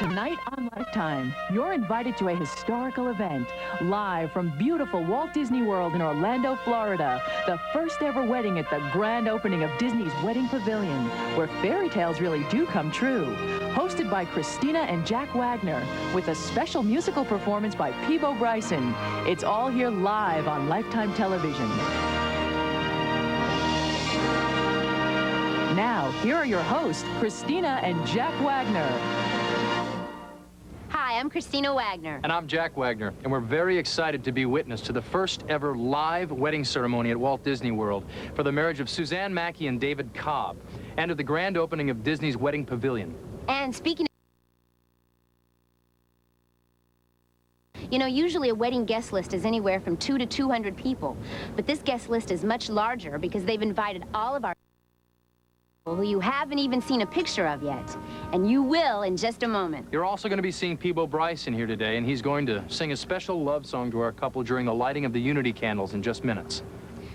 Tonight on Lifetime, you're invited to a historical event, live from beautiful Walt Disney World in Orlando, Florida. The first ever wedding at the grand opening of Disney's Wedding Pavilion, where fairy tales really do come true. Hosted by Christina and Jack Wagner, with a special musical performance by Peebo Bryson. It's all here live on Lifetime Television. Now, here are your hosts, Christina and Jack Wagner. Hi, I'm Christina Wagner. And I'm Jack Wagner, and we're very excited to be witness to the first ever live wedding ceremony at Walt Disney World for the marriage of Suzanne Mackey and David Cobb, and at the grand opening of Disney's Wedding Pavilion. And speaking of... You know, usually a wedding guest list is anywhere from 200 to 200 people, but this guest list is much larger because they've invited all of our who you haven't even seen a picture of yet, and you will in just a moment. You're also going to be seeing Peebo Bryson here today, and he's going to sing a special love song to our couple during the lighting of the Unity candles in just minutes.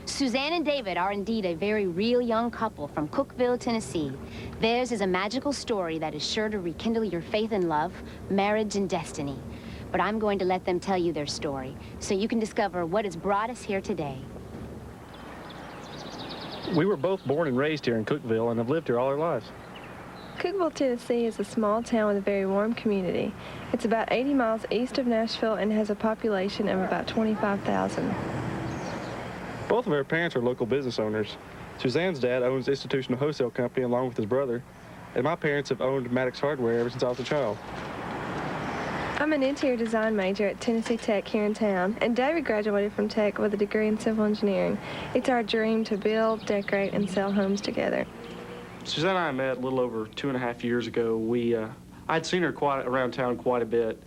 Suzanne and David are indeed a very real young couple from Cookeville, Tennessee. Theirs is a magical story that is sure to rekindle your faith in love, marriage, and destiny. But I'm going to let them tell you their story, so you can discover what has brought us here today. We were both born and raised here in Cookeville and have lived here all our lives. Cookeville, Tennessee is a small town with a very warm community. It's about 80 miles east of Nashville and has a population of about 25,000. Both of our parents are local business owners. Suzanne's dad owns Institutional Wholesale Company along with his brother, and my parents have owned Maddox Hardware ever since I was a child. I'm an interior design major at Tennessee Tech here in town, and David graduated from Tech with a degree in civil engineering. It's our dream to build, decorate, and sell homes together. Suzanne and I met a little over 2.5 years ago. I'd seen her around town quite a bit.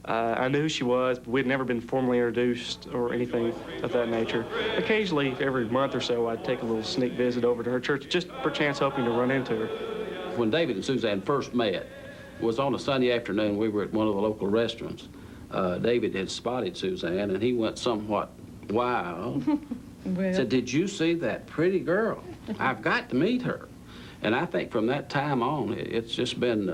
I knew who she was, but we'd never been formally introduced or anything of that nature. Occasionally, every month or so, I'd take a little sneak visit over to her church, just perchance hoping to run into her. When David and Suzanne first met, it was on a Sunday afternoon. We were at one of the local restaurants. David had spotted Suzanne, and he went somewhat wild. Well. Said, "Did you see that pretty girl? I've got to meet her." And I think from that time on, it's just been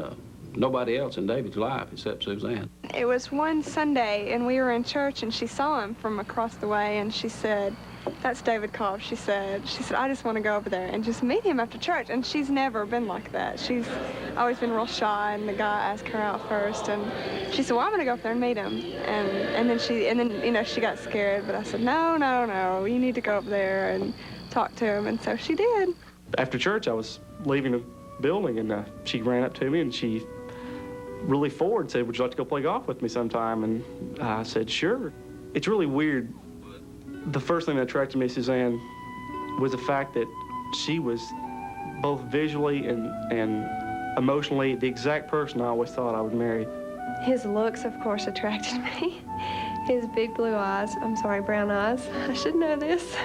nobody else in David's life except Suzanne. It was one Sunday, and we were in church, and she saw him from across the way, and she said, "That's David Cobb," she said, "I just want to go over there and just meet him after church." And she's never been like that. She's always been real shy, and the guy asked her out first, and she said, "Well, I'm going to go up there and meet him." And then you know, she got scared, but I said, no, you need to go up there and talk to him, and so she did. After church, I was leaving the building, and she ran up to me, and she really forward said, "Would you like to go play golf with me sometime?" And I said, "Sure." It's really weird. The first thing that attracted me to Suzanne was the fact that she was both visually and emotionally the exact person I always thought I would marry. His looks, of course, attracted me. His big blue eyes, brown eyes. I should know this.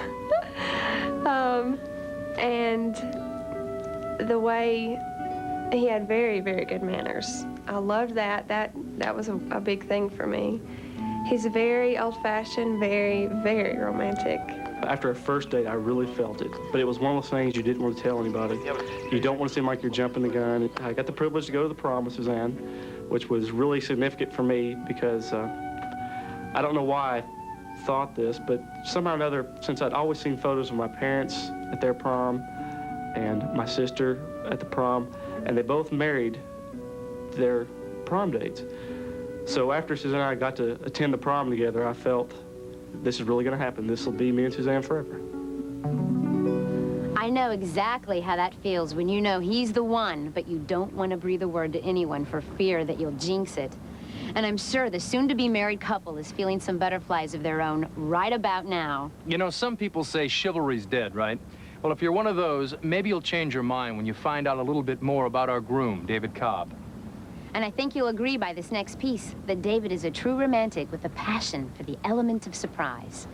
And the way he had very, very good manners. I loved that. That was a big thing for me. He's very old-fashioned, very, very romantic. After our first date, I really felt it. But it was one of those things you didn't want to tell anybody. You don't want to seem like you're jumping the gun. I got the privilege to go to the prom with Suzanne, which was really significant for me because I don't know why I thought this, but somehow or another, since I'd always seen photos of my parents at their prom and my sister at the prom, and they both married their prom dates. So after Suzanne and I got to attend the prom together, I felt this is really going to happen. This will be me and Suzanne forever. I know exactly how that feels when you know he's the one, but you don't want to breathe a word to anyone for fear that you'll jinx it. And I'm sure the soon-to-be married couple is feeling some butterflies of their own right about now. You know, some people say chivalry's dead, right? Well, if you're one of those, maybe you'll change your mind when you find out a little bit more about our groom, David Cobb. And I think you'll agree by this next piece that David is a true romantic with a passion for the element of surprise.